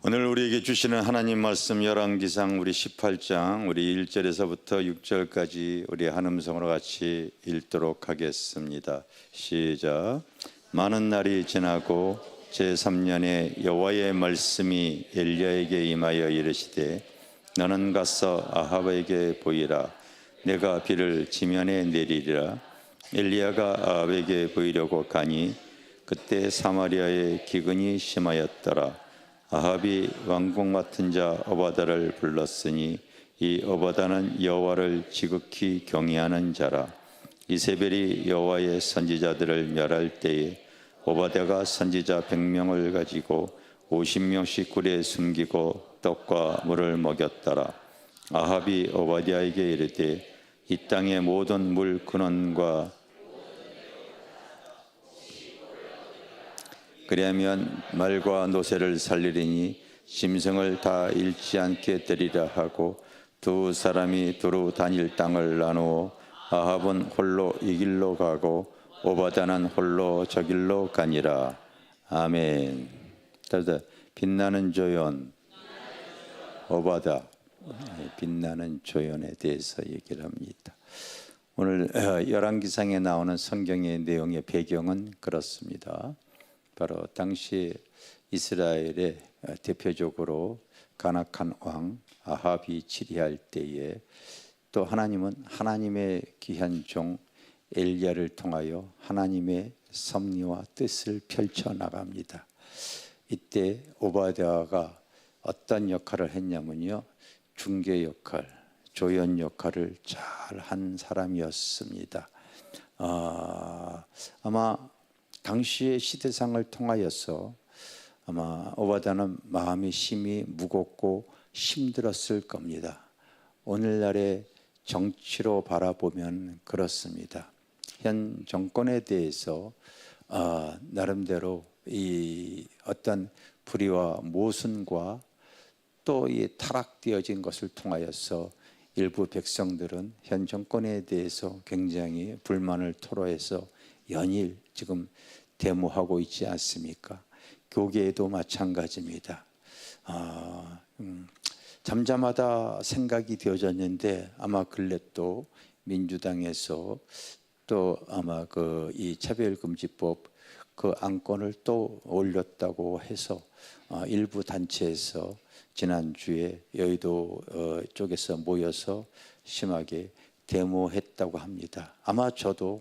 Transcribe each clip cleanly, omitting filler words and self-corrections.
오늘 우리에게 주시는 하나님 말씀 열왕기상 우리 18장 우리 1절에서부터 6절까지 우리 한 음성으로 같이 읽도록 하겠습니다. 시작. 많은 날이 지나고 제3년에 여호와의 말씀이 엘리야에게 임하여 이르시되 너는 가서 아합에게 보이라. 내가 비를 지면에 내리리라. 엘리야가 아합에게 보이려고 가니 그때 사마리아에 기근이 심하였더라. 아합이 왕궁 맡은 자 오바다를 불렀으니 이 오바다는 여호와를 지극히 경외하는 자라. 이세벨이 여호와의 선지자들을 멸할 때에 오바다가 선지자 100명을 가지고 50명씩 굴에 숨기고 떡과 물을 먹였더라. 아합이 오바댜에게 이르되 이 땅의 모든 물 근원과 그리하면 말과 노새를 살리리니 짐승을 다 잃지 않게 되리라 하고 두 사람이 두루 다닐 땅을 나누어 아합은 홀로 이 길로 가고 오바다는 홀로 저 길로 가니라. 아멘. 따라서 빛나는 조연 오바다, 빛나는 조연에 대해서 얘기를 합니다. 오늘 열왕기상에 나오는 성경의 내용의 배경은 그렇습니다. 바로 당시 이스라엘의 대표적으로 간악한 왕 아합이 치리할 때에 또 하나님은 하나님의 귀한 종 엘리야를 통하여 하나님의 섭리와 뜻을 펼쳐 나갑니다. 이때 오바댜가 어떤 역할을 했냐면요, 중개 역할, 조연 역할을 잘 한 사람이었습니다. 아마 당시의 시대상을 통하여서 아마 오바다는 마음이 심히 무겁고 힘들었을 겁니다. 오늘날의 정치로 바라보면 그렇습니다. 현 정권에 대해서 나름대로 이 어떤 불의와 모순과 또 이 타락되어진 것을 통하여서 일부 백성들은 현 정권에 대해서 굉장히 불만을 토로해서 연일 지금 데모하고 있지 않습니까? 교계에도 마찬가지입니다. 잠잠하다 생각이 되어졌는데 아마 근래 또 민주당에서 또 아마 이 차별금지법 그 안건을 또 올렸다고 해서 일부 단체에서 지난주에 여의도 쪽에서 모여서 심하게 데모했다고 합니다. 아마 저도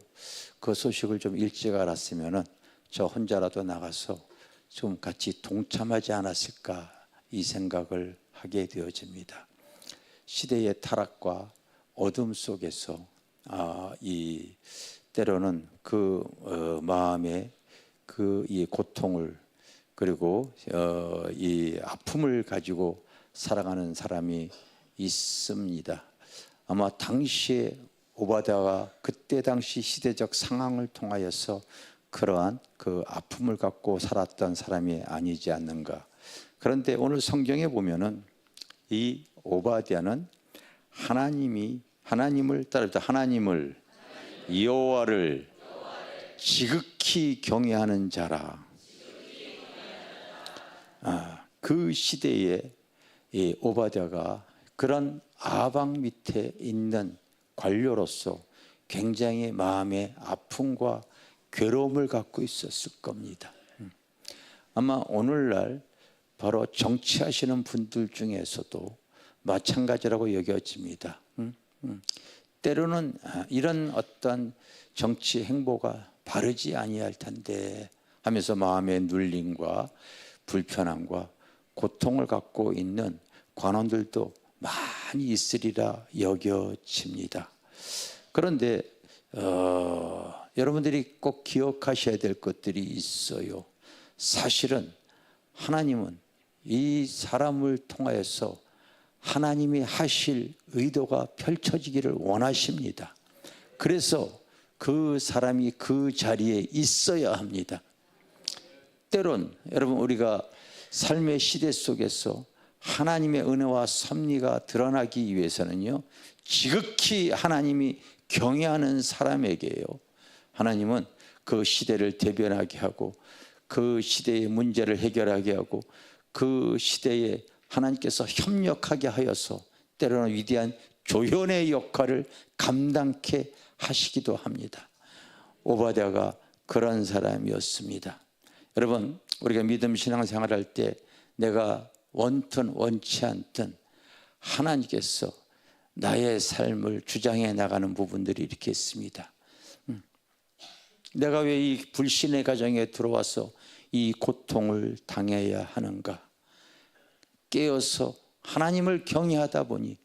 그 소식을 좀 일찍 알았으면은 저 혼자라도 나가서 좀 같이 동참하지 않았을까 이 생각을 하게 되어집니다. 시대의 타락과 어둠 속에서 이 때로는 그 마음의 그 이 고통을 그리고 이 아픔을 가지고 살아가는 사람이 있습니다. 아마 당시에 오바댜가 그때 당시 시대적 상황을 통하여서 그러한 그 아픔을 갖고 살았던 사람이 아니지 않는가. 그런데 오늘 성경에 보면은 이 오바댜는 하나님을 따르다 하나님을 여호와를 지극히 경외하는 자라. 그 시대에 이 오바댜가 그런 아방 밑에 있는 관료로서 굉장히 마음의 아픔과 괴로움을 갖고 있었을 겁니다. 아마 오늘날 바로 정치하시는 분들 중에서도 마찬가지라고 여겨집니다. 때로는 이런 어떤 정치 행보가 바르지 아니할 텐데 하면서 마음의 눌림과 불편함과 고통을 갖고 있는 관원들도 많이 있으리라 여겨집니다. 그런데 여러분들이 꼭 기억하셔야 될 것들이 있어요. 사실은 하나님은 이 사람을 통하여서 하나님이 하실 의도가 펼쳐지기를 원하십니다. 그래서 그 사람이 그 자리에 있어야 합니다. 때론 여러분 우리가 삶의 시대 속에서 하나님의 은혜와 섭리가 드러나기 위해서는요, 지극히 하나님이 경외하는 사람에게요, 하나님은 그 시대를 대변하게 하고 그 시대의 문제를 해결하게 하고 그 시대에 하나님께서 협력하게 하여서 때로는 위대한 조연의 역할을 감당케 하시기도 합니다. 오바댜가 그런 사람이었습니다. 여러분, 우리가 믿음 신앙생활할 때 내가 원든 원치 않든 하나님께서 나의 삶을 주장해 나가는 부분들이 이렇게 있습니다. 내가 왜 이 불신의 가정에 들어와서 이 고통을 당해야 하는가? 깨어서 하나님을 경외하다 보니,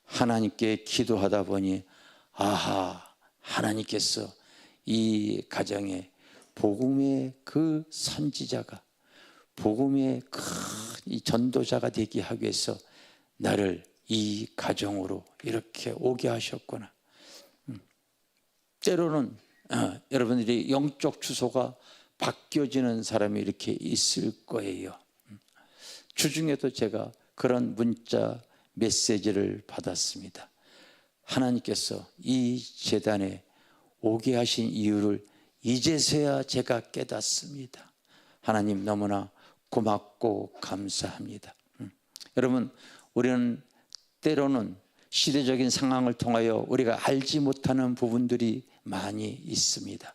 하나님께 기도하다 보니, 아하, 하나님께서 이 가정에 복음의 그 선지자가, 복음의 큰 이 전도자가 되게 하기 위해서 나를 이 가정으로 이렇게 오게 하셨구나. 때로는 여러분들이 영적 주소가 바뀌어지는 사람이 이렇게 있을 거예요. 주중에도 제가 그런 문자 메시지를 받았습니다. 하나님께서 이 재단에 오게 하신 이유를 이제서야 제가 깨닫습니다. 하나님 너무나 고맙고 감사합니다. 여러분, 우리는 때로는 시대적인 상황을 통하여 우리가 알지 못하는 부분들이 많이 있습니다.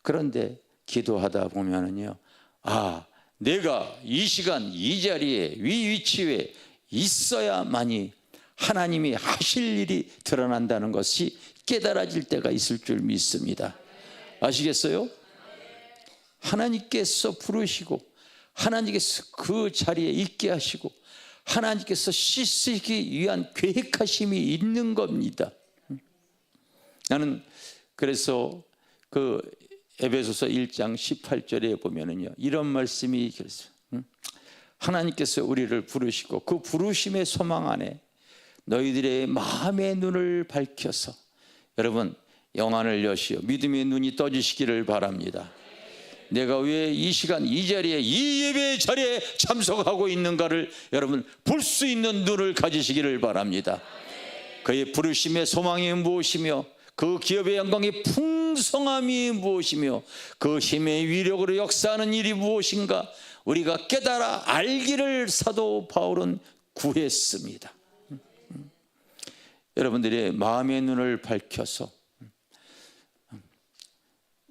그런데 기도하다 보면은요, 아, 내가 이 시간 이 자리에 이 위치에 있어야만이 하나님이 하실 일이 드러난다는 것이 깨달아질 때가 있을 줄 믿습니다. 아시겠어요? 하나님께서 부르시고 하나님께서 그 자리에 있게 하시고 하나님께서 씻기 위한 계획하심이 있는 겁니다. 나는 그래서 그 에베소서 1장 18절에 보면은요, 이런 말씀이 그랬어요. 하나님께서 우리를 부르시고 그 부르심의 소망 안에 너희들의 마음의 눈을 밝혀서, 여러분 영안을 여시어 믿음의 눈이 떠지시기를 바랍니다. 내가 왜 이 시간 이 자리에 이 예배 자리에 참석하고 있는가를 여러분 볼 수 있는 눈을 가지시기를 바랍니다. 그의 부르심의 소망이 무엇이며 그 기업의 영광의 풍성함이 무엇이며 그 힘의 위력으로 역사하는 일이 무엇인가 우리가 깨달아 알기를 사도 바울은 구했습니다. 여러분들의 마음의 눈을 밝혀서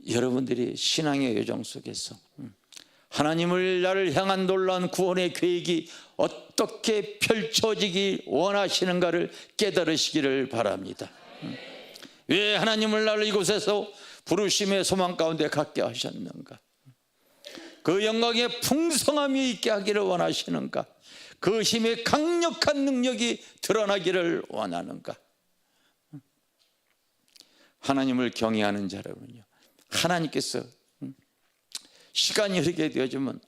여러분들이 신앙의 여정 속에서 하나님을 나를 향한 놀라운 구원의 계획이 어떻게 펼쳐지기 원하시는가를 깨달으시기를 바랍니다. 왜 하나님을 나를 이곳에서 부르심의 소망 가운데 갖게 하셨는가? 그 영광의 풍성함이 있게 하기를 원하시는가? 그 힘의 강력한 능력이 드러나기를 원하는가? 하나님을 경외하는 자라면요, 하나님께서 시간이 흐르게 되어지면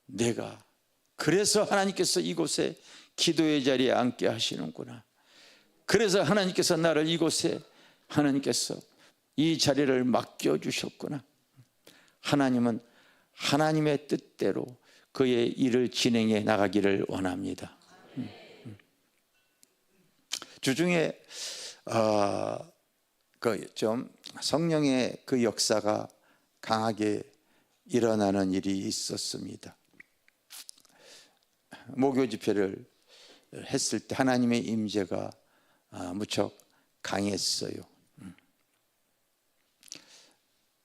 내가 그래서 하나님께서 이곳에 기도의 자리에 앉게 하시는구나. 그래서 하나님께서 나를 이곳에 하나님께서 이 자리를 맡겨주셨구나. 하나님은 하나님의 뜻대로 그의 일을 진행해 나가기를 원합니다. 주중에 좀 성령의 그 역사가 강하게 일어나는 일이 있었습니다. 목요 집회를 했을 때 하나님의 임재가 무척 강했어요.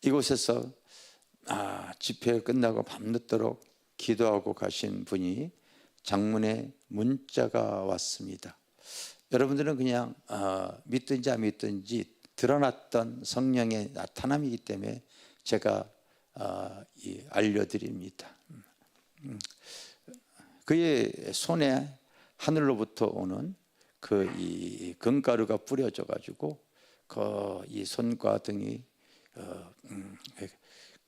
이곳에서 집회가 끝나고 밤늦도록 기도하고 가신 분이 장문의 문자가 왔습니다. 여러분들은 그냥 믿든지 안 믿든지 드러났던 성령의 나타남이기 때문에 제가 알려드립니다. 그의 손에 하늘로부터 오는 이 금가루가 뿌려져 가지고 이 손과 등이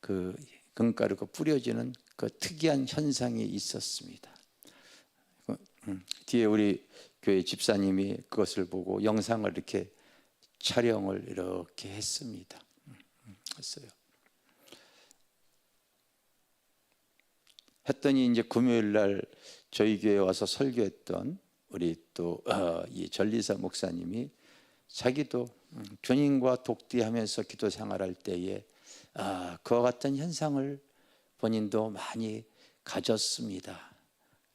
그 금가루가 뿌려지는 그 특이한 현상이 있었습니다. 뒤에 우리 교회 집사님이 그것을 보고 영상을 이렇게 촬영을 이렇게 했습니다. 했더니 이제 금요일 날 저희 교회에 와서 설교했던 우리 또 이 전리사 목사님이 자기도 주님과 독대하면서 기도 생활할 때에 그와 같은 현상을 본인도 많이 가졌습니다.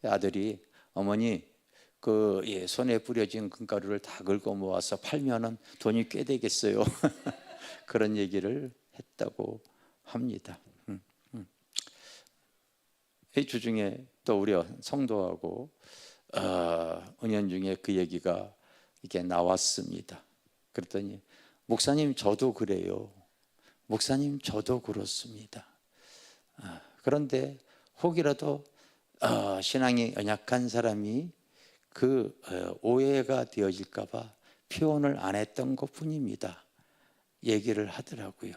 아들이 어머니 손에 뿌려진 금가루를 다 긁어 모아서 팔면은 돈이 꽤 되겠어요. 그런 얘기를 했다고 합니다. 이 주중에 또 우리 성도하고 은연중에 그 얘기가 이게 나왔습니다. 그랬더니 목사님 저도 그래요. 목사님 저도 그렇습니다. 그런데 혹이라도 신앙이 연약한 사람이 그 오해가 되어질까 봐 표현을 안 했던 것뿐입니다. 얘기를 하더라고요.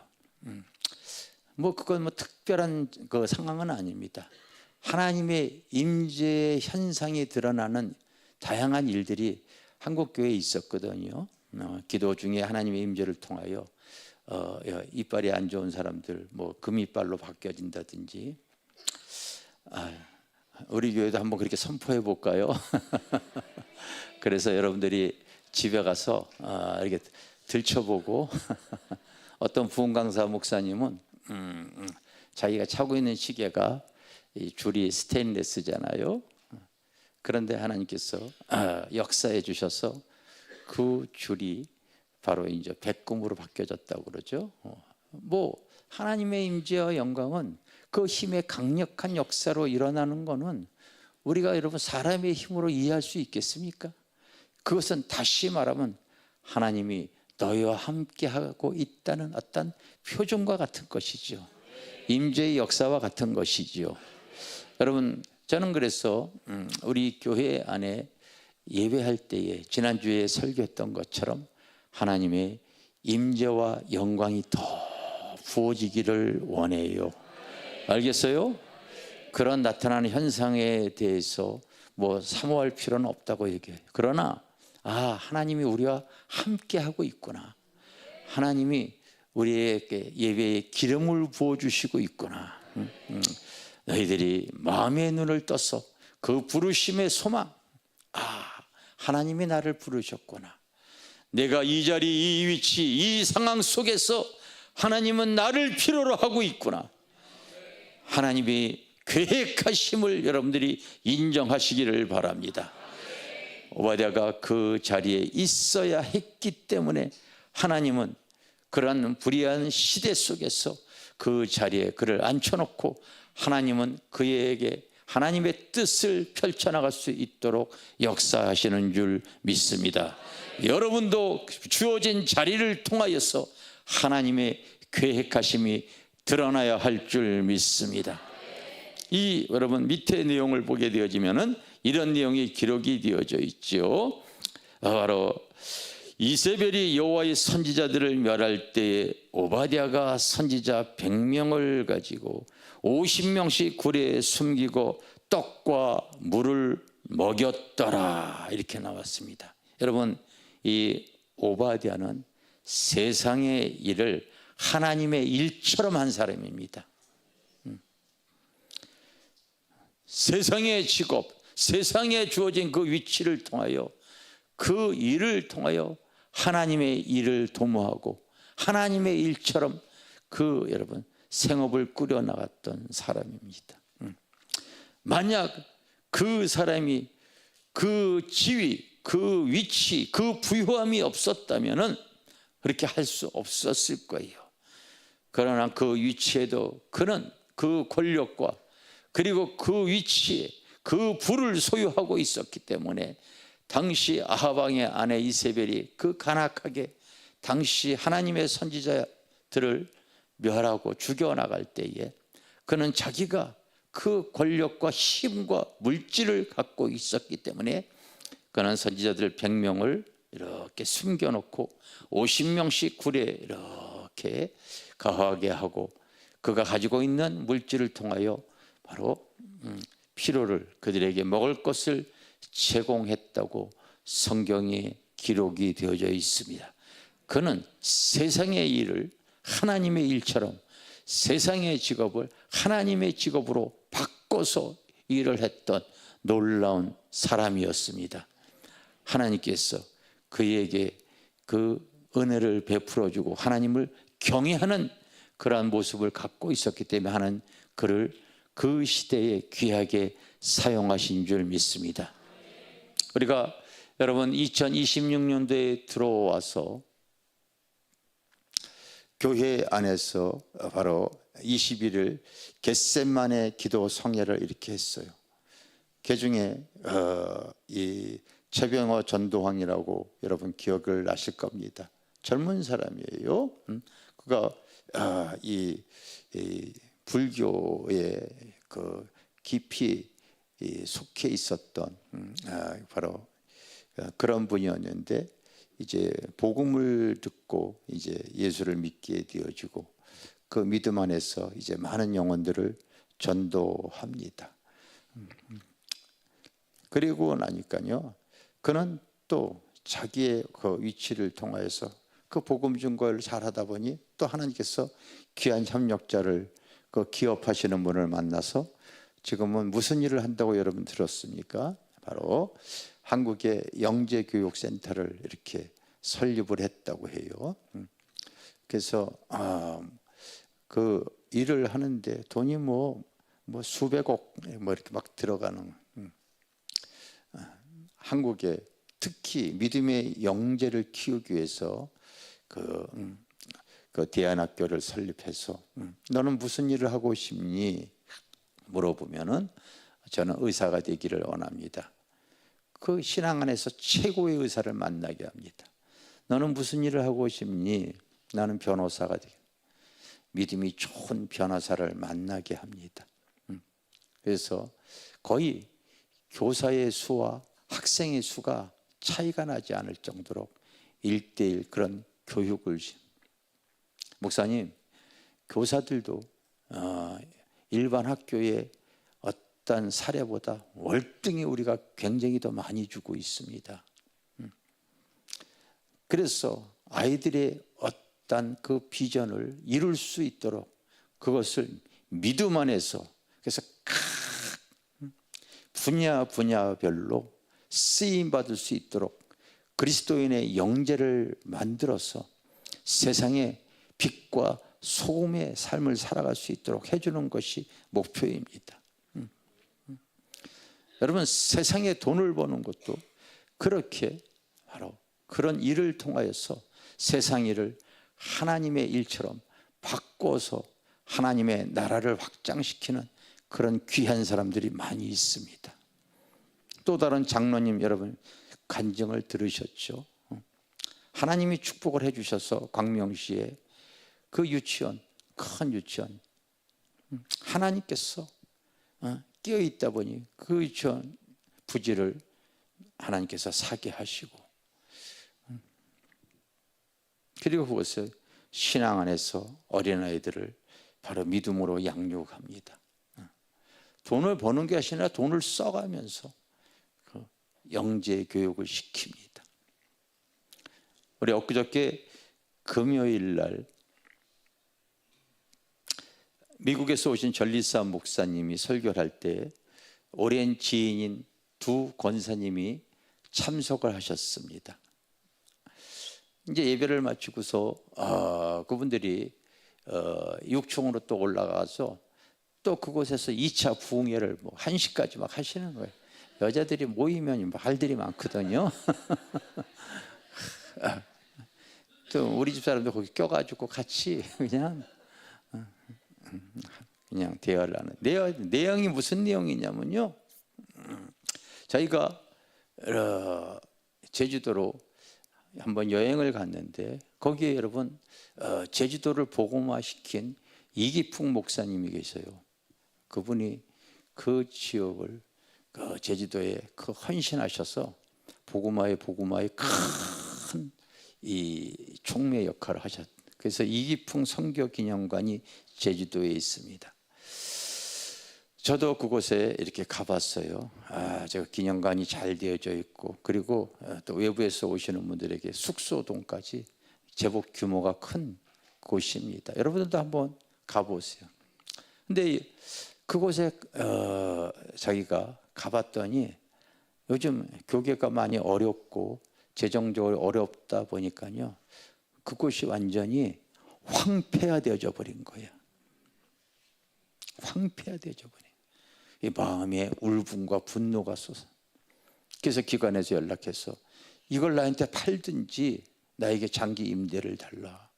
그건 특별한 그 상황은 아닙니다. 하나님의 임재 현상이 드러나는 다양한 일들이 한국 교회에 있었거든요. 기도 중에 하나님의 임재를 통하여 이빨이 안 좋은 사람들 금이빨로 바뀌어진다든지. 우리 교회도 한번 그렇게 선포해 볼까요? 그래서 여러분들이 집에 가서 이렇게 들춰보고 어떤 부흥 강사 목사님은 자기가 차고 있는 시계가 이 줄이 스테인레스잖아요. 그런데 하나님께서 역사해 주셔서 그 줄이 바로 이제 백금으로 바뀌어졌다고 그러죠. 하나님의 임재와 영광은 그 힘의 강력한 역사로 일어나는 것은 우리가 여러분 사람의 힘으로 이해할 수 있겠습니까? 그것은 다시 말하면 하나님이 너희와 함께하고 있다는 어떤 표정과 같은 것이죠. 임재의 역사와 같은 것이죠. 여러분 저는 그래서 우리 교회 안에 예배할 때에 지난주에 설교했던 것처럼 하나님의 임재와 영광이 더 부어지기를 원해요. 알겠어요? 그런 나타나는 현상에 대해서 사모할 필요는 없다고 얘기해요. 그러나 하나님이 우리와 함께하고 있구나. 하나님이 우리에게 예배에 기름을 부어주시고 있구나. 너희들이 마음의 눈을 떠서 그 부르심의 소망, 하나님이 나를 부르셨구나. 내가 이 자리, 이 위치, 이 상황 속에서 하나님은 나를 필요로 하고 있구나. 하나님이 계획하심을 여러분들이 인정하시기를 바랍니다. 오바댜가 그 자리에 있어야 했기 때문에 하나님은 그러한 불의한 시대 속에서 그 자리에 그를 앉혀놓고 하나님은 그에게 하나님의 뜻을 펼쳐나갈 수 있도록 역사하시는 줄 믿습니다. 여러분도 주어진 자리를 통하여서 하나님의 계획하심이 드러나야 할 줄 믿습니다. 여러분 밑에 내용을 보게 되어지면은 이런 내용이 기록이 되어져 있죠. 바로 이세벨이 여호와의 선지자들을 멸할 때에 오바댜가 선지자 100명을 가지고 50명씩 굴에 숨기고 떡과 물을 먹였더라, 이렇게 나왔습니다. 여러분 이 오바댜는 세상의 일을 하나님의 일처럼 한 사람입니다. 세상의 직업, 세상에 주어진 그 위치를 통하여 그 일을 통하여 하나님의 일을 도모하고 하나님의 일처럼 여러분 생업을 꾸려나갔던 사람입니다. 만약 그 사람이 그 지위, 그 위치, 그 부유함이 없었다면은 그렇게 할 수 없었을 거예요. 그러나 그 위치에도 그는 그 권력과 그리고 그 위치에 그 부를 소유하고 있었기 때문에 당시 아합 왕의 아내 이세벨이 그 간악하게 당시 하나님의 선지자들을 멸하고 죽여나갈 때에 그는 자기가 그 권력과 힘과 물질을 갖고 있었기 때문에 그는 선지자들 100명을 이렇게 숨겨놓고 50명씩 굴에 이렇게 거하게 하고 그가 가지고 있는 물질을 통하여 바로 필요를 그들에게 먹을 것을 제공했다고 성경에 기록이 되어져 있습니다. 그는 세상의 일을 하나님의 일처럼 세상의 직업을 하나님의 직업으로 바꿔서 일을 했던 놀라운 사람이었습니다. 하나님께서 그에게 그 은혜를 베풀어 주고 하나님을 경외하는 그러한 모습을 갖고 있었기 때문에 하나님 그를 그 시대에 귀하게 사용하신 줄 믿습니다. 우리가 여러분 2026년도에 들어와서 교회 안에서 바로 21일 겟세마네 기도 성례를 이렇게 했어요. 그 중에 이 최병호 전도황이라고 여러분 기억을 나실 겁니다. 젊은 사람이에요. 그가 이 불교에 그 깊이 속해 있었던 바로 그런 분이었는데, 이제 복음을 듣고 이제 예수를 믿게 되어지고 그 믿음 안에서 이제 많은 영혼들을 전도합니다. 그리고 나니까요, 그는 또 자기의 그 위치를 통하여서 그 복음 증거를 잘하다 보니 또 하나님께서 귀한 협력자를 그 기업하시는 분을 만나서 지금은 무슨 일을 한다고 여러분 들었습니까? 바로 한국의 영재교육센터를 이렇게 설립을 했다고 해요. 그래서 그 일을 하는데 돈이 뭐 수백억 뭐 이렇게 막 들어가는, 한국에 특히 믿음의 영재를 키우기 위해서 그 대안학교를 설립해서 너는 무슨 일을 하고 싶니? 물어보면은 저는 의사가 되기를 원합니다. 그 신앙 안에서 최고의 의사를 만나게 합니다. 너는 무슨 일을 하고 싶니? 나는 변호사가 되겠다. 믿음이 좋은 변호사를 만나게 합니다. 그래서 거의 교사의 수와 학생의 수가 차이가 나지 않을 정도로 1:1 그런 교육을. 목사님, 교사들도 일반 학교의 어떤 사례보다 월등히 우리가 굉장히 더 많이 주고 있습니다. 그래서 아이들의 어떤 그 비전을 이룰 수 있도록 그것을 믿음 안에서, 그래서 각 분야별로 쓰임 받을 수 있도록 그리스도인의 영재를 만들어서 세상에 빛과 소금의 삶을 살아갈 수 있도록 해주는 것이 목표입니다. 여러분, 세상에 돈을 버는 것도 그렇게 바로 그런 일을 통하여서 세상 일을 하나님의 일처럼 바꿔서 하나님의 나라를 확장시키는 그런 귀한 사람들이 많이 있습니다. 또 다른 장로님 여러분 간증을 들으셨죠? 하나님이 축복을 해주셔서 광명시에 그 유치원, 큰 유치원, 하나님께서 끼어 있다 보니 그 유치원 부지를 하나님께서 사게 하시고, 그리고 그것을 신앙 안에서 어린아이들을 바로 믿음으로 양육합니다. 돈을 버는 게 아니라 돈을 써가면서 그 영재 교육을 시킵니다. 우리 엊그저께 금요일 날 미국에서 오신 전리사 목사님이 설교를 할 때 오랜 지인인 두 권사님이 참석을 하셨습니다. 이제 예배를 마치고서 그분들이 6층으로 또 올라가서 또 그곳에서 2차 부흥회를 뭐 1시까지 막 하시는 거예요. 여자들이 모이면 말들이 많거든요. 또 우리 집 사람도 거기 껴가지고 같이 그냥 대화를 하는. 내용이 무슨 내용이냐면요, 저희가 제주도로 한번 여행을 갔는데 거기에 여러분 제주도를 복음화시킨 이기풍 목사님이 계세요. 그분이 그 지역을 그 제주도에 그 헌신하셔서 복음화의 큰 이 총매 역할을 하셨. 그래서 이기풍 선교기념관이 제주도에 있습니다. 저도 그곳에 이렇게 가봤어요. 저 기념관이 잘 되어져 있고, 그리고 또 외부에서 오시는 분들에게 숙소동까지 제법 규모가 큰 곳입니다. 여러분들도 한번 가보세요. 근데 그곳에 자기가 가봤더니 요즘 교계가 많이 어렵고 재정적으로 어렵다 보니까요, 그곳이 완전히 황폐화되어져 버린 거예요. 황폐화되어져 버린. 이 마음에 울분과 분노가 솟아. 그래서 기관에서 연락해서 이걸 나한테 팔든지 나에게 장기 임대를 달라.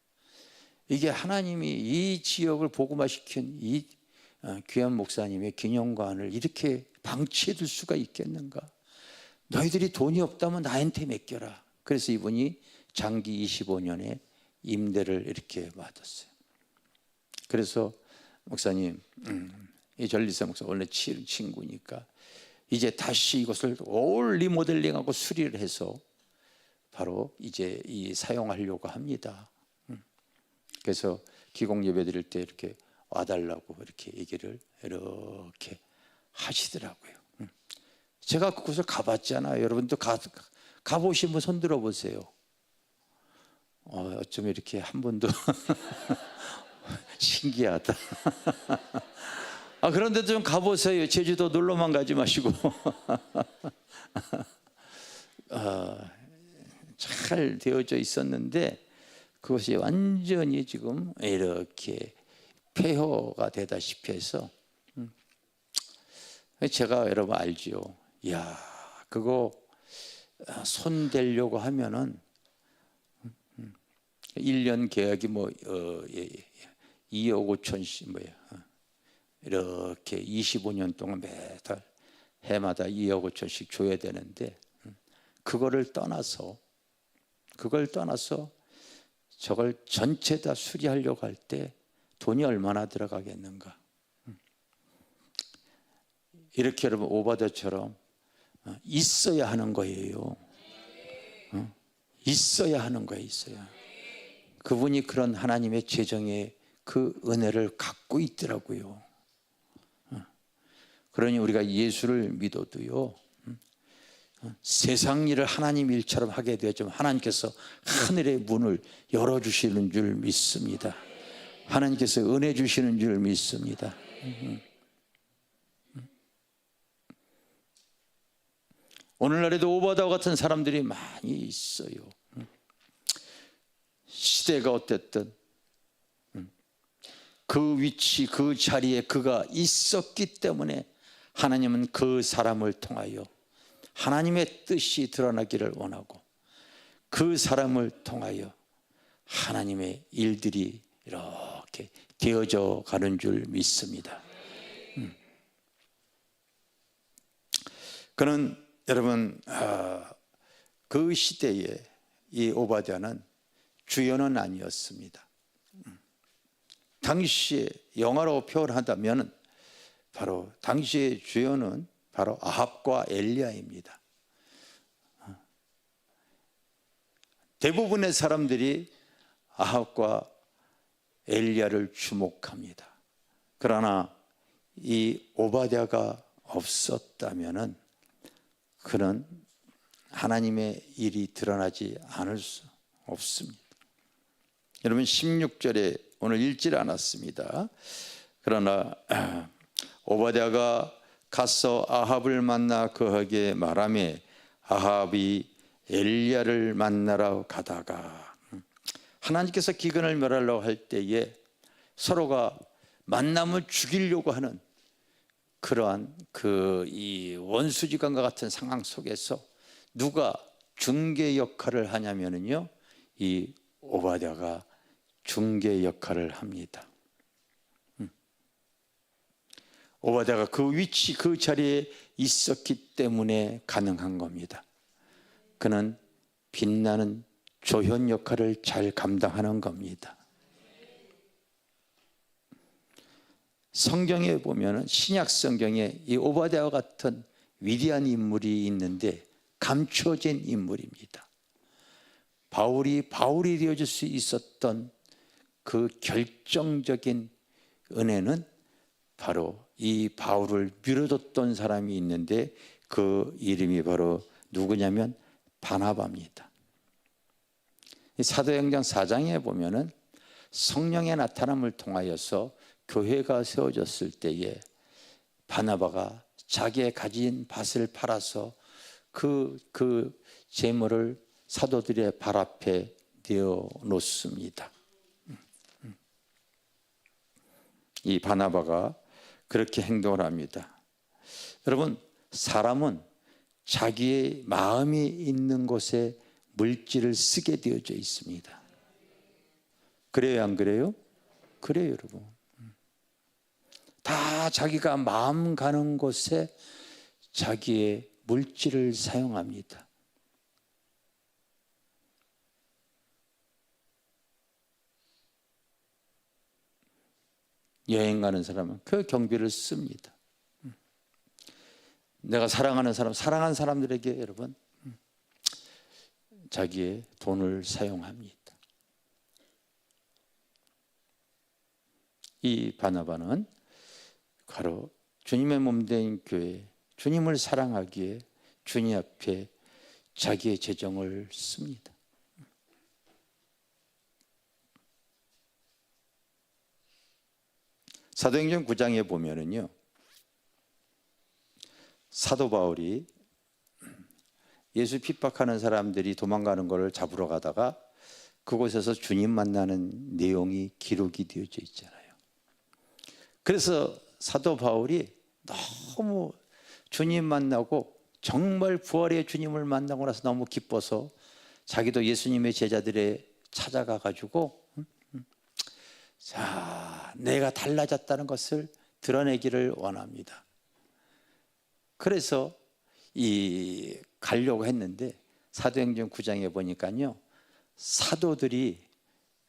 이게 하나님이 이 지역을 복음화시킨 이 귀한 목사님의 기념관을 이렇게 방치해 둘 수가 있겠는가? 너희들이 돈이 없다면 나한테 맡겨라. 그래서 이분이 장기 25년의 임대를 이렇게 받았어요. 그래서 목사님, 이 전리사 목사 원래 친구니까 이제 다시 이것을 올 리모델링하고 수리를 해서 바로 이제 이 사용하려고 합니다. 그래서 기공 예배 드릴 때 이렇게 와달라고 이렇게 얘기를 이렇게 하시더라고요. 제가 그곳을 가봤잖아요. 여러분도 가보신 분 손 들어보세요. 어쩜 이렇게 한 번도 신기하다. 그런데 좀 가보세요. 제주도 놀러만 가지 마시고. 잘 되어져 있었는데 그것이 완전히 지금 이렇게 폐허가 되다시피 해서 제가 여러분 알지요. 이야, 그거 손 대려고 하면은 1년 계약이 뭐 2억 5천씩 뭐예요. 이렇게 25년 동안 매달 해마다 2억 5천씩 줘야 되는데 그걸 떠나서 저걸 전체 다 수리하려고 할 때 돈이 얼마나 들어가겠는가. 이렇게 여러분 오바댜처럼 있어야 하는 거예요. 있어야 하는 거예요. 있어야. 그분이 그런 하나님의 재정의 그 은혜를 갖고 있더라고요. 그러니 우리가 예수를 믿어도요, 세상 일을 하나님 일처럼 하게 되어지면 하나님께서 하늘의 문을 열어주시는 줄 믿습니다. 하나님께서 은혜 주시는 줄 믿습니다. 오늘날에도 오바댜와 같은 사람들이 많이 있어요. 시대가 어땠든 그 위치 그 자리에 그가 있었기 때문에 하나님은 그 사람을 통하여 하나님의 뜻이 드러나기를 원하고 그 사람을 통하여 하나님의 일들이 이렇게 되어져 가는 줄 믿습니다. 그는 여러분 그 시대에 이 오바댜는 주연은 아니었습니다. 당시에 영화로 표현한다면 바로 당시의 주연은 바로 아합과 엘리야입니다. 대부분의 사람들이 아합과 엘리야를 주목합니다. 그러나 이 오바댜가 없었다면 그는 하나님의 일이 드러나지 않을 수 없습니다. 여러분 16절에 오늘 읽지 않았습니다. 그러나 오바댜가 가서 아합을 만나 그에게 말하매 아합이 엘리야를 만나러 가다가 하나님께서 기근을 멸하려고 할 때에 서로가 만남을 죽이려고 하는 그러한 이 원수지간과 같은 상황 속에서 누가 중개 역할을 하냐면요, 이 오바댜가 중개 역할을 합니다. 오바댜가 그 위치 그 자리에 있었기 때문에 가능한 겁니다. 그는 빛나는 조연 역할을 잘 감당하는 겁니다. 성경에 보면 신약 성경에 이 오바댜와 같은 위대한 인물이 있는데 감춰진 인물입니다. 바울이 되어줄 수 있었던 그 결정적인 은혜는 바로 이 바울을 밀어줬던 사람이 있는데 그 이름이 바로 누구냐면 바나바입니다. 사도행전 4장에 보면은 성령의 나타남을 통하여서 교회가 세워졌을 때에 바나바가 자기의 가진 밭을 팔아서 그 재물을 사도들의 발 앞에 내어 놓습니다. 이 바나바가 그렇게 행동을 합니다. 여러분, 사람은 자기의 마음이 있는 곳에 물질을 쓰게 되어져 있습니다. 그래요, 안 그래요? 그래요, 여러분. 다 자기가 마음 가는 곳에 자기의 물질을 사용합니다. 여행 가는 사람은 그 경비를 씁니다. 내가 사랑하는 사람, 사랑하는 사람들에게 여러분 자기의 돈을 사용합니다. 이 바나바는 바로 주님의 몸된 교회, 주님을 사랑하기에 주님 앞에 자기의 재정을 씁니다. 사도행전 9장에 보면은요, 사도 바울이 예수 핍박하는 사람들이 도망가는 것을 잡으러 가다가 그곳에서 주님 만나는 내용이 기록이 되어져 있잖아요. 그래서 사도 바울이 너무 주님 만나고 정말 부활의 주님을 만나고 나서 너무 기뻐서 자기도 예수님의 제자들에 찾아가 가지고 자, 내가 달라졌다는 것을 드러내기를 원합니다. 그래서 가려고 했는데 사도행전 9장에 보니까요, 사도들이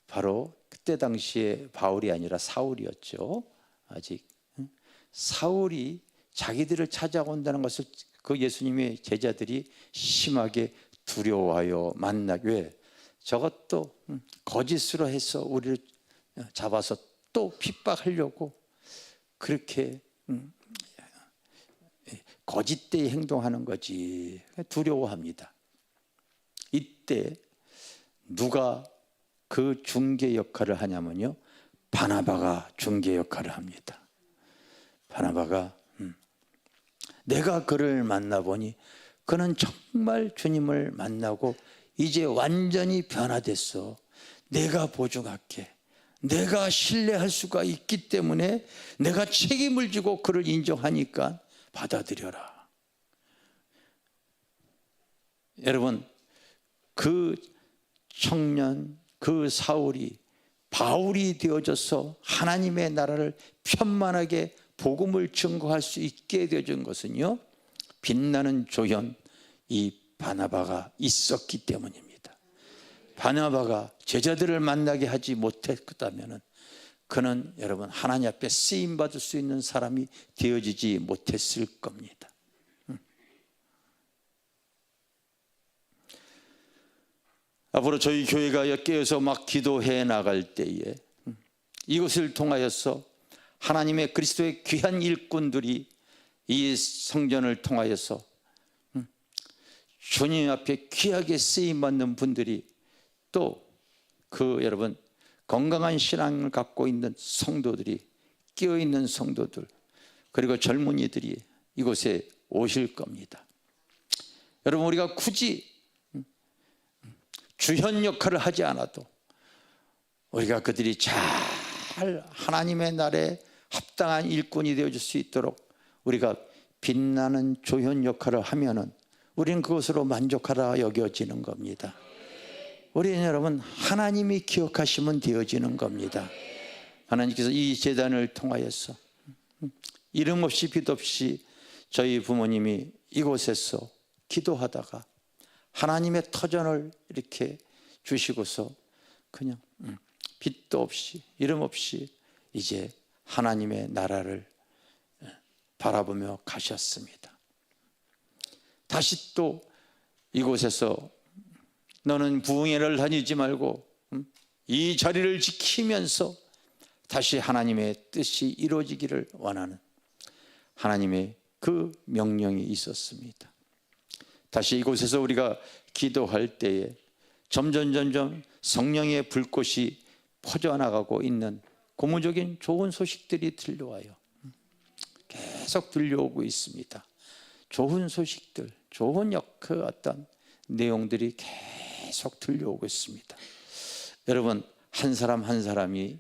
바로 그때 당시에 바울이 아니라 사울이었죠. 아직 사울이 자기들을 찾아온다는 것을 그 예수님의 제자들이 심하게 두려워하여 만나기 위해 저것도 거짓으로 해서 우리를 잡아서 또 핍박하려고 그렇게 거짓되이 행동하는 거지. 두려워합니다. 이때 누가 그 중개 역할을 하냐면요, 바나바가 중개 역할을 합니다. 바나바가 내가 그를 만나보니 그는 정말 주님을 만나고 이제 완전히 변화됐어. 내가 보증할게. 내가 신뢰할 수가 있기 때문에 내가 책임을 지고 그를 인정하니까 받아들여라. 여러분, 그 청년, 그 사울이 바울이 되어져서 하나님의 나라를 편만하게 복음을 증거할 수 있게 되어진 것은요, 빛나는 조연 이 바나바가 있었기 때문입니다. 바나바가 제자들을 만나게 하지 못했다면 그는 여러분 하나님 앞에 쓰임 받을 수 있는 사람이 되어지지 못했을 겁니다. 앞으로 저희 교회가 깨어서 막 기도해 나갈 때에 이것을 통하여서 하나님의 그리스도의 귀한 일꾼들이 이 성전을 통하여서 주님 앞에 귀하게 쓰임받는 분들이 또 그 여러분 건강한 신앙을 갖고 있는 성도들이, 깨어있는 성도들, 그리고 젊은이들이 이곳에 오실 겁니다. 여러분, 우리가 굳이 주현 역할을 하지 않아도 우리가 그들이 잘 하나님의 날에 합당한 일꾼이 되어줄 수 있도록 우리가 빛나는 조현 역할을 하면은 우리는 그것으로 만족하라 여겨지는 겁니다. 우리는 여러분 하나님이 기억하시면 되어지는 겁니다. 하나님께서 이 제단을 통하여서 이름 없이 빛 없이 저희 부모님이 이곳에서 기도하다가 하나님의 터전을 이렇게 주시고서 그냥 빛도 없이 이름 없이 이제 하나님의 나라를 바라보며 가셨습니다. 다시 또 이곳에서 너는 부흥회를 다니지 말고 이 자리를 지키면서 다시 하나님의 뜻이 이루어지기를 원하는 하나님의 그 명령이 있었습니다. 다시 이곳에서 우리가 기도할 때에 점점 성령의 불꽃이 퍼져나가고 있는 고무적인 좋은 소식들이 들려와요. 계속 들려오고 있습니다. 좋은 소식들, 좋은 그 어떤 내용들이 계속 들려오고 있습니다. 여러분, 한 사람 한 사람이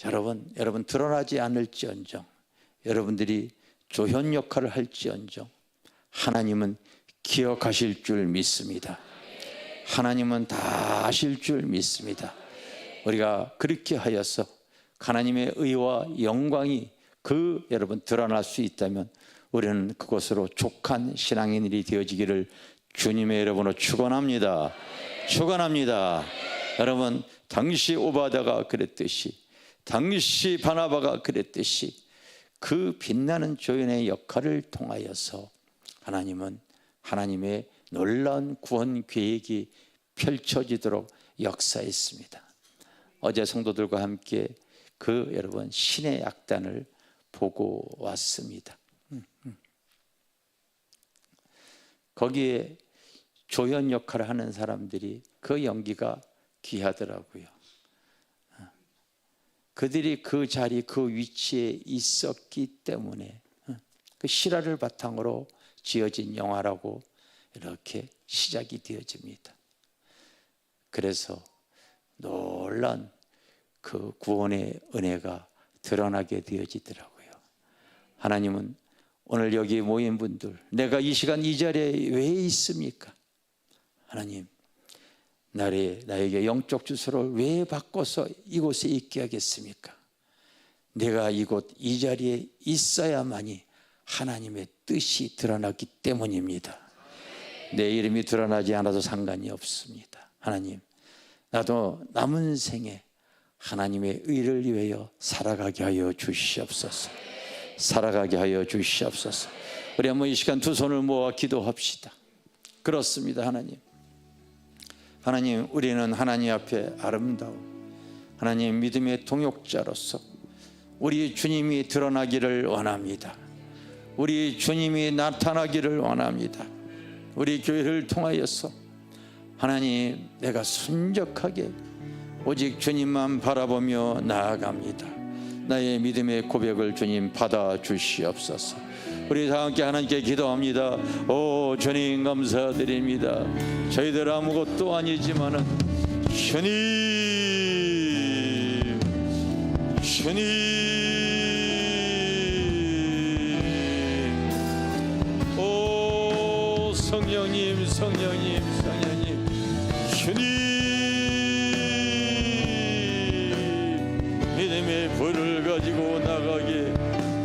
여러분 드러나지 않을지언정 여러분들이 조현 역할을 할지언정 하나님은 기억하실 줄 믿습니다. 하나님은 다 아실 줄 믿습니다. 우리가 그렇게 하여서 하나님의 의와 영광이 여러분 드러날 수 있다면 우리는 그것으로 족한 신앙인들이 되어지기를 주님의 이름으로 축원합니다. 축원합니다. 여러분, 당시 오바다가 그랬듯이, 당시 바나바가 그랬듯이 그 빛나는 조연의 역할을 통하여서 하나님은 하나님의 놀라운 구원 계획이 펼쳐지도록 역사했습니다. 어제 성도들과 함께 여러분 신의 약단을 보고 왔습니다. 거기에 조연 역할을 하는 사람들이 그 연기가 귀하더라고요. 그들이 그 자리, 그 위치에 있었기 때문에 그 실화를 바탕으로 지어진 영화라고 이렇게 시작이 되어집니다. 그래서 놀란 그 구원의 은혜가 드러나게 되어지더라고요. 하나님은 오늘 여기 모인 분들, 내가 이 시간 이 자리에 왜 있습니까? 하나님, 나에게 영적 주소를 왜 바꿔서 이곳에 있게 하겠습니까? 내가 이 자리에 있어야만이 하나님의 뜻이 드러나기 때문입니다. 내 이름이 드러나지 않아도 상관이 없습니다. 하나님, 나도 남은 생에 하나님의 의를 위하여 살아가게 하여 주시옵소서. 살아가게 하여 주시옵소서. 우리 한번 이 시간 두 손을 모아 기도합시다. 그렇습니다. 하나님, 우리는 하나님 앞에 아름다운 하나님 믿음의 동역자로서 우리 주님이 드러나기를 원합니다. 우리 주님이 나타나기를 원합니다. 우리 교회를 통하여서 하나님, 내가 순적하게 오직 주님만 바라보며 나아갑니다. 나의 믿음의 고백을 주님 받아 주시옵소서. 우리 다 함께 하나님께 기도합니다. 오 주님, 감사드립니다. 저희들 아무것도 아니지만은 주님 오 성령님 주님, 믿음의 불을 가지고 나가게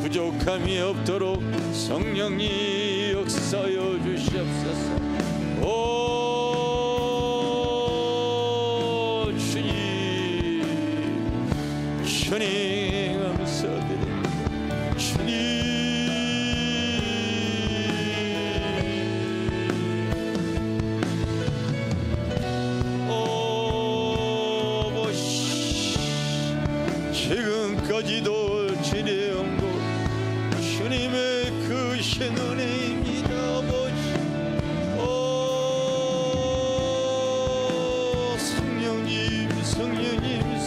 부족함이 없도록 성령님 역사여 주시옵소서. 오 주님 감사드립니다. 주님 지금까지도 지내온 것 주님의 크신 은혜입니다. 아버지,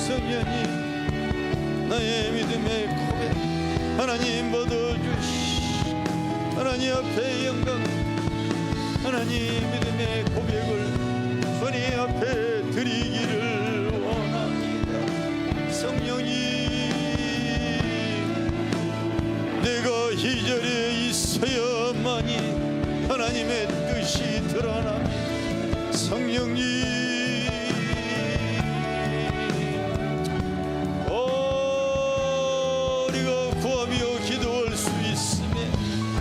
성령님, 나의 믿음의 고백 하나님 받아주시. 하나님 앞에 영광, 하나님 믿음의 고백을 주님 앞에 드리기를 원합니다. 성령님, 내가 이 자리에 있어야만이 하나님의 뜻이 드러납니다. 성령님, 우리가 구하며 기도할 수 있음에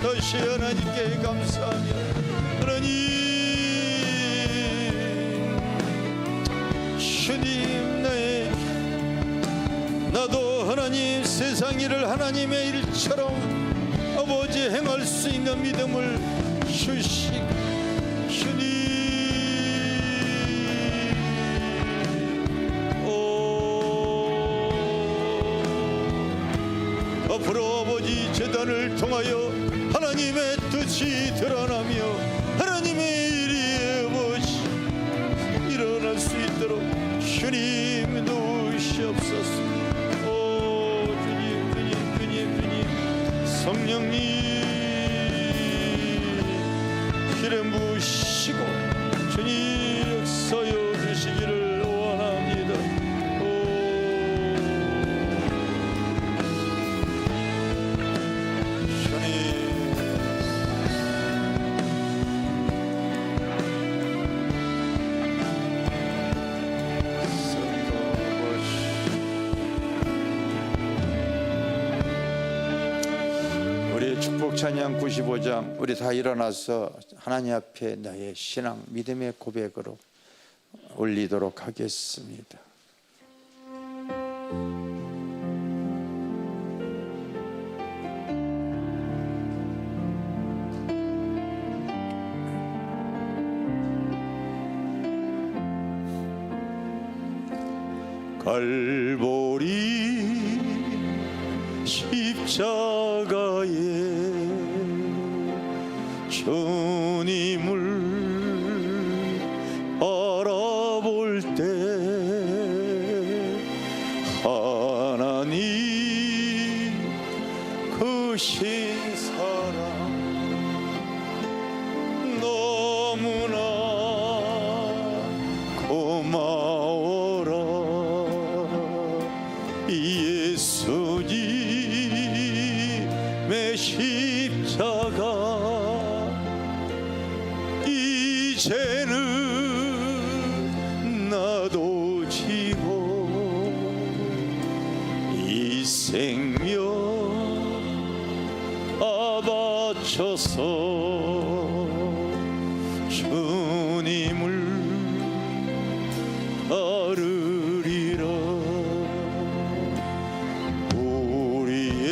다시 하나님께 감사하며, 하나님 주님, 나도 하나님 세상 일을 하나님의 일처럼 아버지 행할 수 있는 믿음을 주시고, 주님 앞으로 아버지 제단을 통하여 하나님의 뜻이 드러나며 하나님의 일이 아버지 일어날 수 있도록 주님 도우시옵소서. 성령님 기름 부으시고 주님 역사여 주시기를 원합니다. 주님 찬양 95장 우리 다 일어나서 하나님 앞에 나의 신앙 믿음의 고백으로 올리도록 하겠습니다. 갈보리 십자가에 주님을 바라볼 때 하나님 크신 사랑 너무나 고마워라. 예수님의 십자가 이제는 나도 지고 이 생명 바쳐서 주님을 따르리라. 우리의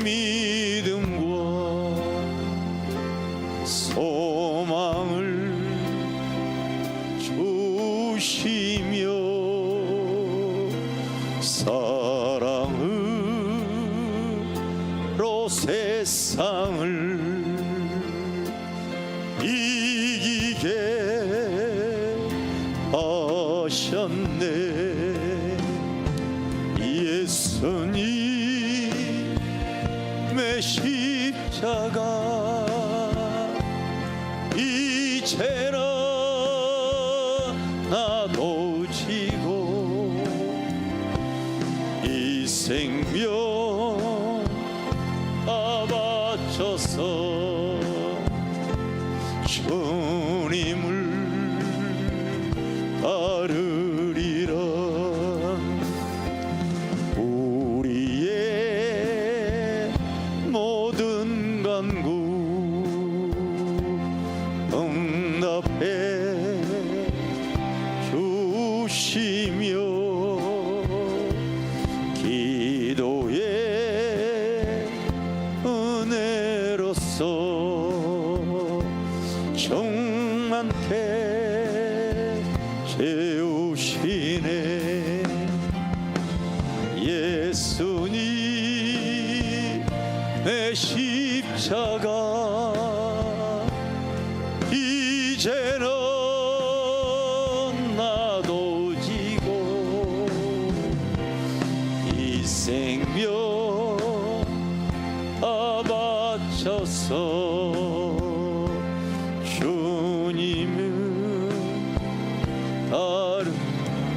믿음과 소망을 주시며 사랑으로 세상을 이기게 하셨네. 예수님의 십자가 이제는 나도 지고 이 생명 바쳐서 주님을 따르리라. 우리의 모든 간구 응답해 주시며 기도의 은혜로서 충만케 채우시네. 예수님의 십자가 이제는 나도 지고 이 생명 바쳐서 주님을 따르.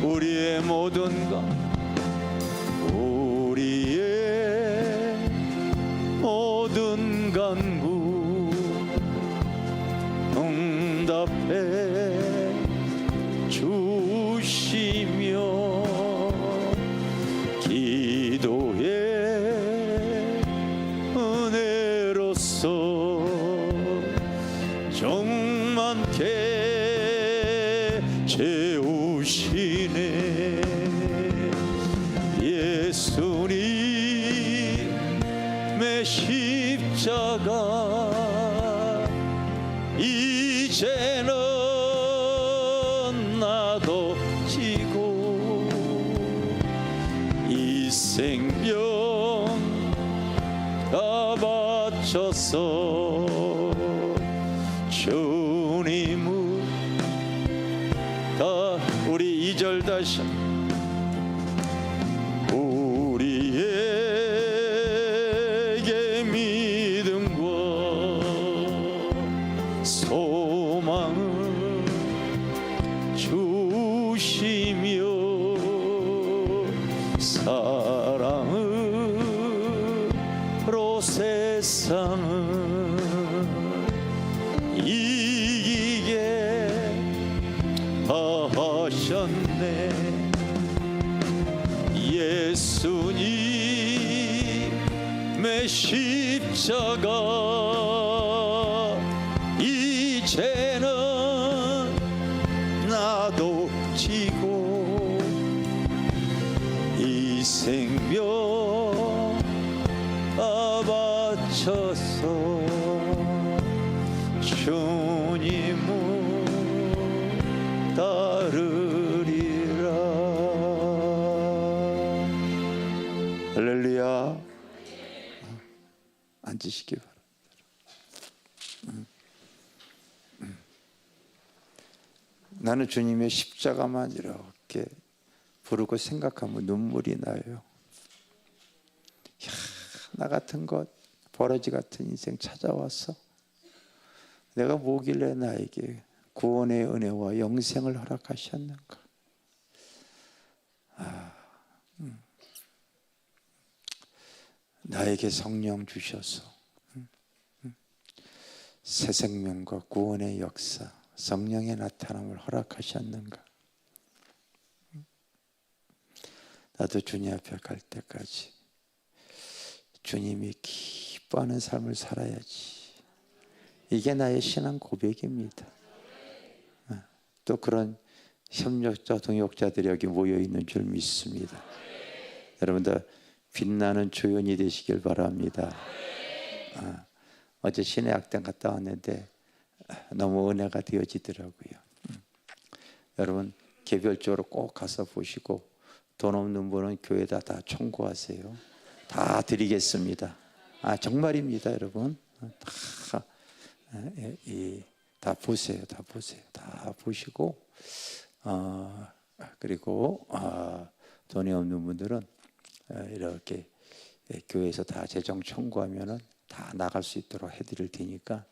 우리의 모든 것 우리의 모든 간구 응답해 주시며 기도의 은혜로서 충만케 채우시네. 예수님의 십자가 이제는 나도 지고 이 생명 다 바쳐서 주님을 다. 우리 2절 다시 우리에게 믿음과 소망을 주시며 사랑으로 세상을 이기게 하셨네. 예수님의 십자가 이제는 나도 지고 이 생명 바쳐서 주님을 따르리라. 할렐루야. 앉으시기 바랍니다. 나는 주님의 십자가만 이렇게 부르고 생각하면 눈물이 나요. 이야, 나 같은 것, 버러지 같은 인생 찾아와서 내가 뭐길래 나에게 구원의 은혜와 영생을 허락하셨는가. 나에게 성령 주셔서 새 생명과 구원의 역사, 성령의 나타남을 허락하셨는가. 나도 주님 앞에 갈 때까지 주님이 기뻐하는 삶을 살아야지. 이게 나의 신앙 고백입니다. 또 그런 협력자, 동역자들이 여기 모여 있는 줄 믿습니다. 여러분들 빛나는 조연이 되시길 바랍니다. 어제 신의학당 갔다 왔는데 너무 은혜가 되어지더라고요. 여러분 개별적으로 꼭 가서 보시고 돈 없는 분은 교회에다 다 청구하세요. 다 드리겠습니다. 정말입니다, 여러분. 다 보세요, 다 보세요, 다 보시고 그리고 돈이 없는 분들은 이렇게 교회에서 다 재정 청구하면은 다 나갈 수 있도록 해드릴 테니까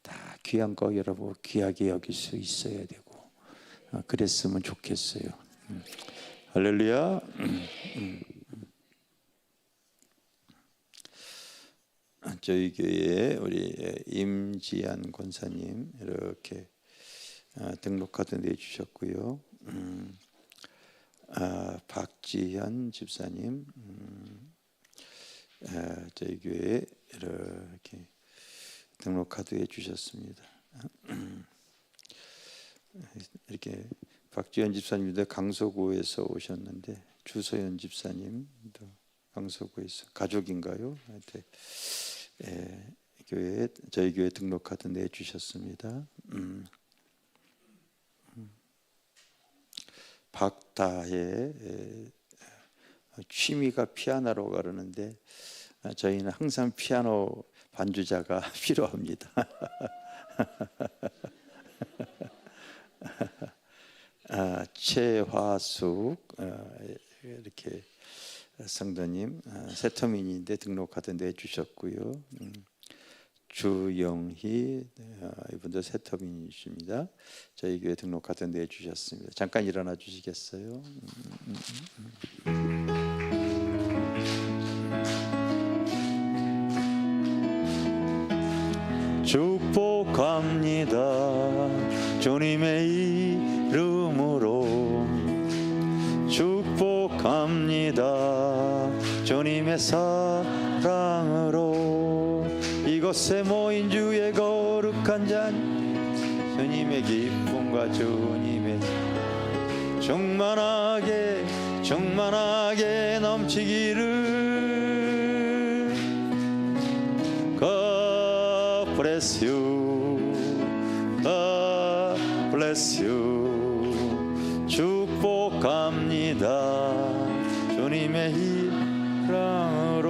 다 귀한 거 여러분 귀하게 여길 수 있어야 되고 그랬으면 좋겠어요. 할렐루야. 저희 교회에 우리 임지한 권사님 이렇게 등록카드 내주셨고요. 박지현 집사님 저희 교회에 이렇게 등록카드 해주셨습니다. 이렇게 박지현 집사님도 강서구에서 오셨는데 주소연 집사님도 강서구에서 가족인가요? 교회 저희 교회 등록카드 내주셨습니다. 박다혜 취미가 피아노로 가르는데 저희는 항상 피아노 반주자가 필요합니다. 최화숙 이렇게 성도님 세터민인데 등록카드 내주셨고요. 주영희 이분도 세터민이십니다. 저희 교회 등록카드 내주셨습니다. 잠깐 일어나 주시겠어요? 축복합니다. 주님의 이름으로 축복합니다. 주님의 사랑으로 이곳에 모인 주의 거룩한 잔 주님의 기쁨과 주님의 충만하게 충만하게 넘치기를 God bless you God bless you 축복합니다 주님의 사랑으로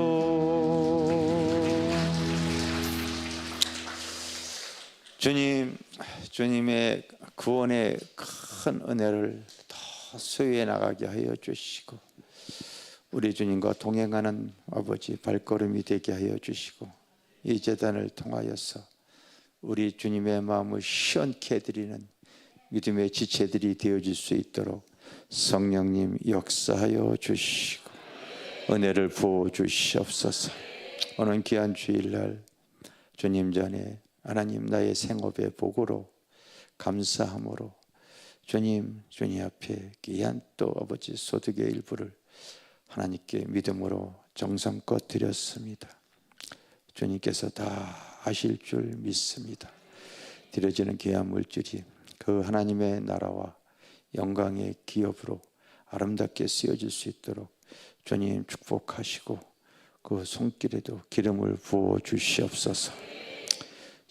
주님의 구원의 큰 은혜를 더 소유해 나가게 하여 주시고 우리 주님과 동행하는 아버지 발걸음이 되게 하여 주시고 이 제단을 통하여서 우리 주님의 마음을 시원케 해드리는 믿음의 지체들이 되어질 수 있도록 성령님 역사하여 주시고 은혜를 부어 주시옵소서. 오늘 귀한 주일날 주님 전에 하나님 나의 생업의 복으로 감사함으로 주님 앞에 귀한 또 아버지 소득의 일부를 하나님께 믿음으로 정성껏 드렸습니다. 주님께서 다 아실 줄 믿습니다. 드려지는 귀한 물질이 그 하나님의 나라와 영광의 기업으로 아름답게 쓰여질 수 있도록 주님 축복하시고 그 손길에도 기름을 부어 주시옵소서.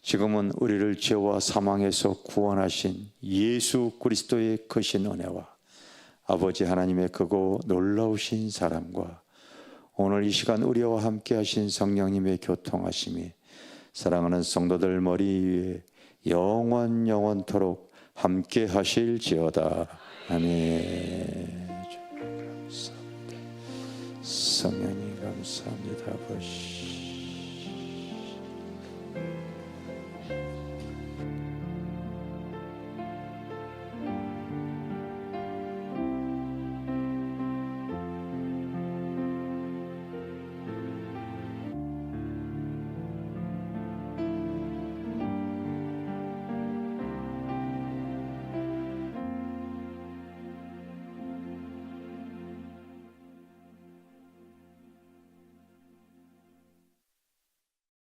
지금은 우리를 죄와 사망에서 구원하신 예수 그리스도의 크신 은혜와 아버지 하나님의 크고 놀라우신 사랑과 오늘 이 시간 우리와 함께 하신 성령님의 교통하심이 사랑하는 성도들 머리 위에 영원토록 함께 하실지어다. 아멘. 감사합니다. 성령님 감사합니다. 아버지.